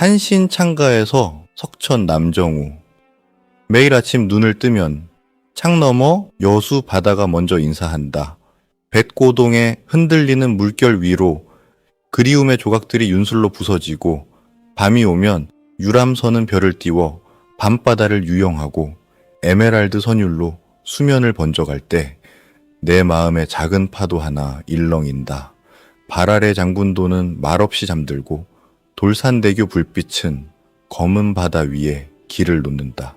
한신 창가에서 석천 남정우. 매일 아침 눈을 뜨면 창 너머 여수 바다가 먼저 인사한다. 뱃고동에 흔들리는 물결 위로 그리움의 조각들이 윤술로 부서지고, 밤이 오면 유람선은 별을 띄워 밤바다를 유영하고 에메랄드 선율로 수면을 번져갈 때 내 마음에 작은 파도 하나 일렁인다. 발 아래 장군도는 말없이 잠들고 돌산대교 불빛은 검은 바다 위에 길을 놓는다.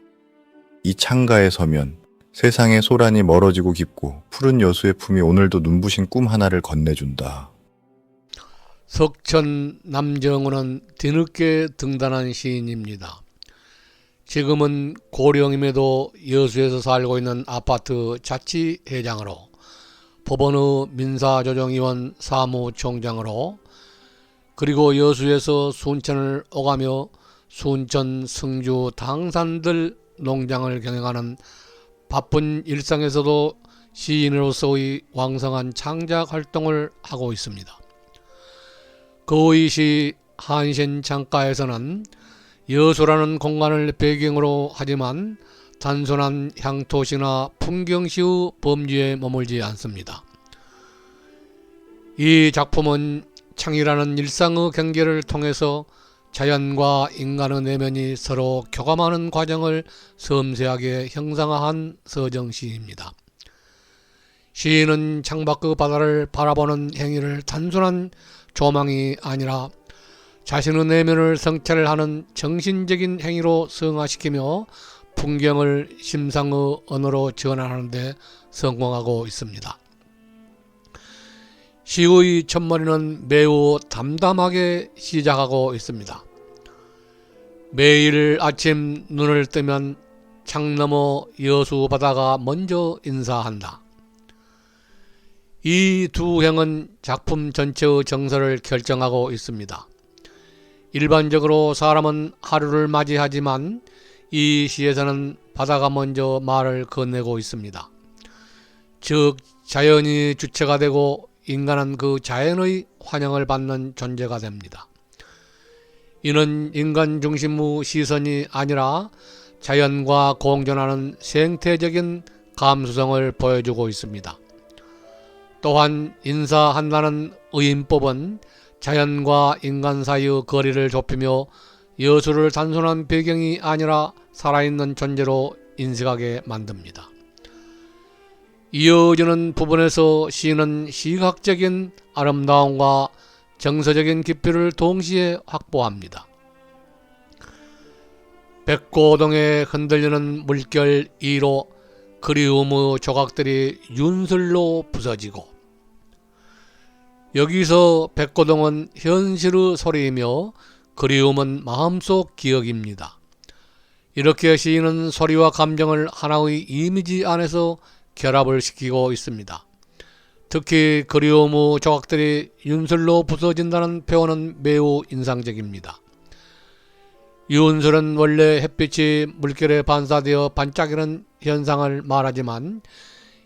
이 창가에 서면 세상의 소란이 멀어지고 깊고 푸른 여수의 품이 오늘도 눈부신 꿈 하나를 건네준다. 석천 남정우는 뒤늦게 등단한 시인입니다. 지금은 고령임에도 여수에서 살고 있는 아파트 자치회장으로, 법원의 민사조정위원 사무총장으로, 그리고 여수에서 순천을 오가며 순천, 승주, 당산들 농장을 경영하는 바쁜 일상에서도 시인으로서의 왕성한 창작 활동을 하고 있습니다. 그의 시 한신 창가에서는 여수라는 공간을 배경으로 하지만 단순한 향토시나 풍경시의 범주에 머물지 않습니다. 이 작품은 창이라는 일상의 경계를 통해서 자연과 인간의 내면이 서로 교감하는 과정을 섬세하게 형상화한 서정시입니다. 시인은 창밖의 바다를 바라보는 행위를 단순한 조망이 아니라 자신의 내면을 성찰하는 정신적인 행위로 승화시키며 풍경을 심상의 언어로 전환하는 데 성공하고 있습니다. 시의 첫머리는 매우 담담하게 시작하고 있습니다. 매일 아침 눈을 뜨면 창 너머 여수 바다가 먼저 인사한다. 이 두 행은 작품 전체의 정서를 결정하고 있습니다. 일반적으로 사람은 하루를 맞이하지만 이 시에서는 바다가 먼저 말을 건네고 있습니다. 즉, 자연이 주체가 되고 인간은 그 자연의 환영을 받는 존재가 됩니다. 이는 인간 중심의 시선이 아니라 자연과 공존하는 생태적인 감수성을 보여주고 있습니다. 또한 인사한다는 의인법은 자연과 인간 사이의 거리를 좁히며 여수를 단순한 배경이 아니라 살아있는 존재로 인식하게 만듭니다. 이어지는 부분에서 시인은 시각적인 아름다움과 정서적인 깊이를 동시에 확보합니다. 백고동에 흔들리는 물결 2로 그리움의 조각들이 윤슬로 부서지고, 여기서 백고동은 현실의 소리이며 그리움은 마음속 기억입니다. 이렇게 시인은 소리와 감정을 하나의 이미지 안에서 결합을 시키고 있습니다. 특히 그리움의 조각들이 윤슬로 부서진다는 표현은 매우 인상적입니다. 윤슬은 원래 햇빛이 물결에 반사되어 반짝이는 현상을 말하지만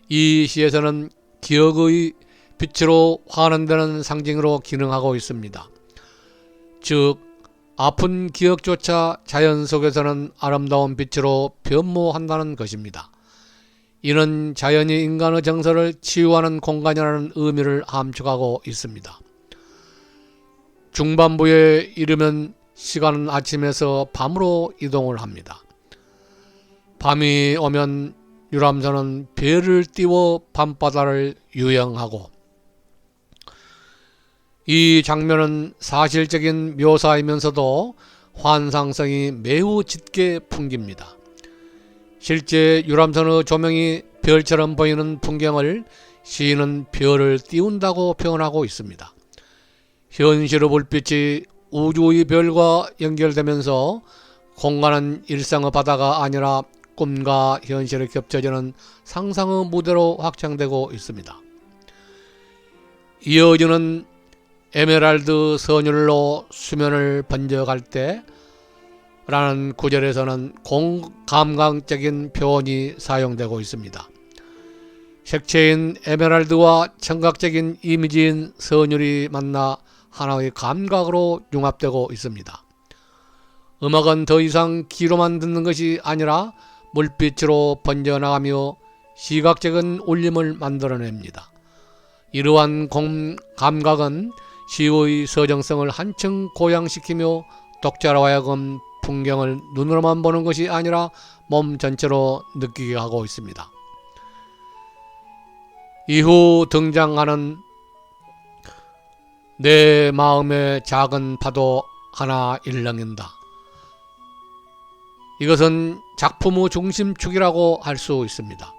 이 시에서는 기억의 빛으로 환원되는 상징으로 기능하고 있습니다. 즉, 아픈 기억조차 자연 속에서는 아름다운 빛으로 변모한다는 것입니다. 이는 자연이 인간의 정서를 치유하는 공간이라는 의미를 함축하고 있습니다. 중반부에 이르면 시간은 아침에서 밤으로 이동을 합니다. 밤이 오면 유람선은 별을 띄워 밤바다를 유영하고, 이 장면은 사실적인 묘사이면서도 환상성이 매우 짙게 풍깁니다. 실제 유람선의 조명이 별처럼 보이는 풍경을 시인은 별을 띄운다고 표현하고 있습니다. 현실의 불빛이 우주의 별과 연결되면서 공간은 일상의 바다가 아니라 꿈과 현실이 겹쳐지는 상상의 무대로 확장되고 있습니다. 이어지는 에메랄드 선율로 수면을 번져갈 때 라는 구절에서는 공감각적인 표현이 사용되고 있습니다. 색채인 에메랄드와 청각적인 이미지인 선율이 만나 하나의 감각으로 융합되고 있습니다. 음악은 더 이상 귀로만 듣는 것이 아니라 물빛으로 번져나가며 시각적인 울림을 만들어냅니다. 이러한 감각은 시의 서정성을 한층 고양시키며 독자로 하여금 풍경을 눈으로만 보는 것이 아니라 몸 전체로 느끼게 하고 있습니다. 이후 등장하는 내 마음의 작은 파도 하나 일렁인다. 이것은 작품의 중심축이라고 할 수 있습니다.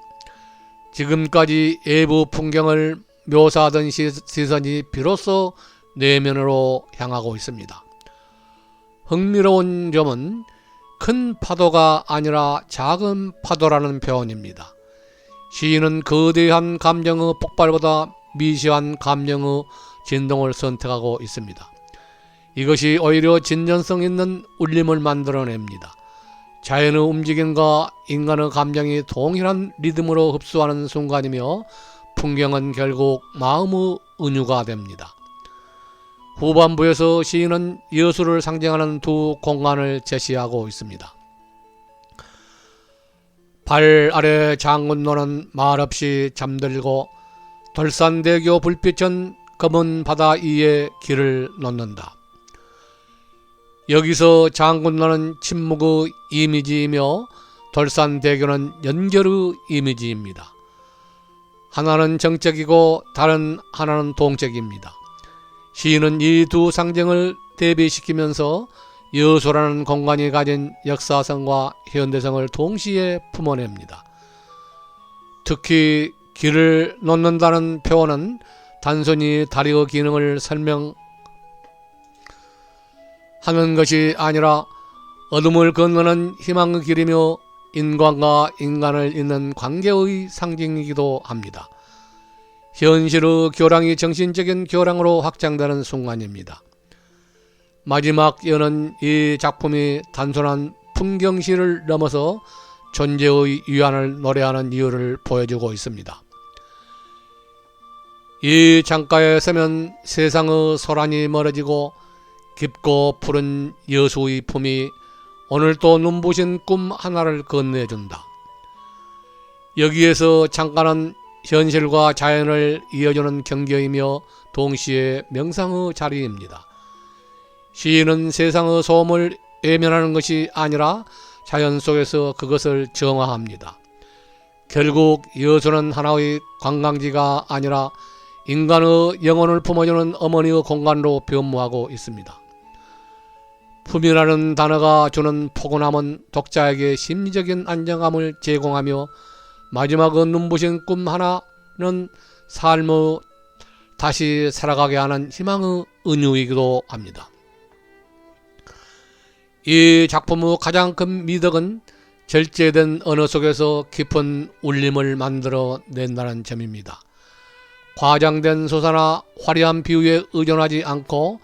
지금까지 외부 풍경을 묘사하던 시선이 비로소 내면으로 향하고 있습니다. 흥미로운 점은 큰 파도가 아니라 작은 파도라는 표현입니다. 시인은 거대한 감정의 폭발보다 미시한 감정의 진동을 선택하고 있습니다. 이것이 오히려 진전성 있는 울림을 만들어냅니다. 자연의 움직임과 인간의 감정이 동일한 리듬으로 흡수하는 순간이며 풍경은 결국 마음의 은유가 됩니다. 후반부에서 시인은 여수를 상징하는 두 공간을 제시하고 있습니다. 발 아래 장군노는 말없이 잠들고 돌산대교 불빛은 검은 바다 위에 길을 놓는다. 여기서 장군노는 침묵의 이미지이며 돌산대교는 연결의 이미지입니다. 하나는 정적이고 다른 하나는 동적입니다. 시인은 이 두 상징을 대비시키면서 여수라는 공간이 가진 역사성과 현대성을 동시에 품어냅니다. 특히 길을 놓는다는 표현은 단순히 다리의 기능을 설명하는 것이 아니라 어둠을 건너는 희망의 길이며 인간과 인간을 잇는 관계의 상징이기도 합니다. 현실의 교량이 정신적인 교량으로 확장되는 순간입니다. 마지막 여는 이 작품이 단순한 풍경시를 넘어서 존재의 위안을 노래하는 이유를 보여주고 있습니다. 이 창가에 서면 세상의 소란이 멀어지고 깊고 푸른 여수의 품이 오늘도 눈부신 꿈 하나를 건네준다. 여기에서 창가는 현실과 자연을 이어주는 경계이며 동시에 명상의 자리입니다. 시인은 세상의 소음을 외면하는 것이 아니라 자연 속에서 그것을 정화합니다. 결국 여수는 하나의 관광지가 아니라 인간의 영혼을 품어주는 어머니의 공간으로 변모하고 있습니다. 품이라는 단어가 주는 포근함은 독자에게 심리적인 안정감을 제공하며 마지막의 눈부신 꿈 하나는 삶을 다시 살아가게 하는 희망의 은유이기도 합니다. 이 작품의 가장 큰 미덕은 절제된 언어 속에서 깊은 울림을 만들어 낸다는 점입니다. 과장된 소사나 화려한 비유에 의존하지 않고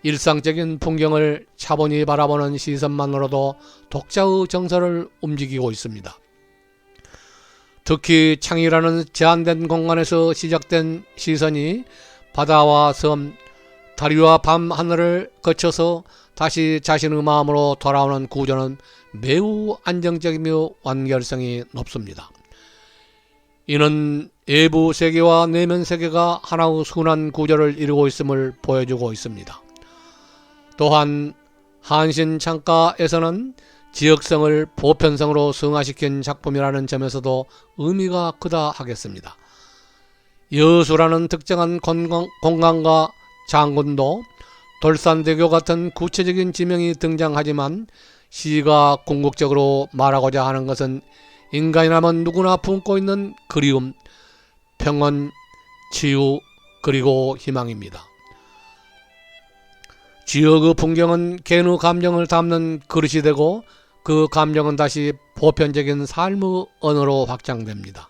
일상적인 풍경을 차분히 바라보는 시선만으로도 독자의 정서를 움직이고 있습니다. 특히 창이라는 제한된 공간에서 시작된 시선이 바다와 섬, 다리와 밤 하늘을 거쳐서 다시 자신의 마음으로 돌아오는 구조는 매우 안정적이며 완결성이 높습니다. 이는 외부 세계와 내면 세계가 하나의 순환 구조를 이루고 있음을 보여주고 있습니다. 또한 한신 창가에서는 지역성을 보편성으로 승화시킨 작품이라는 점에서도 의미가 크다 하겠습니다. 여수라는 특정한 공간과 장군도, 돌산대교 같은 구체적인 지명이 등장하지만 시가 궁극적으로 말하고자 하는 것은 인간이라면 누구나 품고 있는 그리움, 평온, 치유, 그리고 희망입니다. 지역의 풍경은 개인의 감정을 담는 그릇이 되고 그 감정은 다시 보편적인 삶의 언어로 확장됩니다.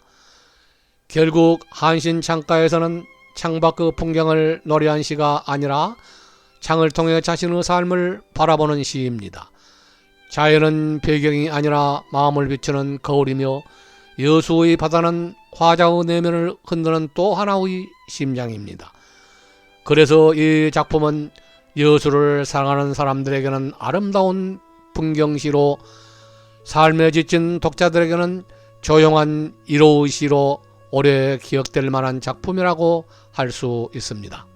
결국 한신 창가에서는 창밖의 풍경을 노래한 시가 아니라 창을 통해 자신의 삶을 바라보는 시입니다. 자연은 배경이 아니라 마음을 비추는 거울이며 여수의 바다는 화자의 내면을 흔드는 또 하나의 심장입니다. 그래서 이 작품은 여수를 사랑하는 사람들에게는 아름다운 풍경시로 삶에 지친 독자들에게는 조용한 위로의 시로 오래 기억될 만한 작품이라고 할 수 있습니다.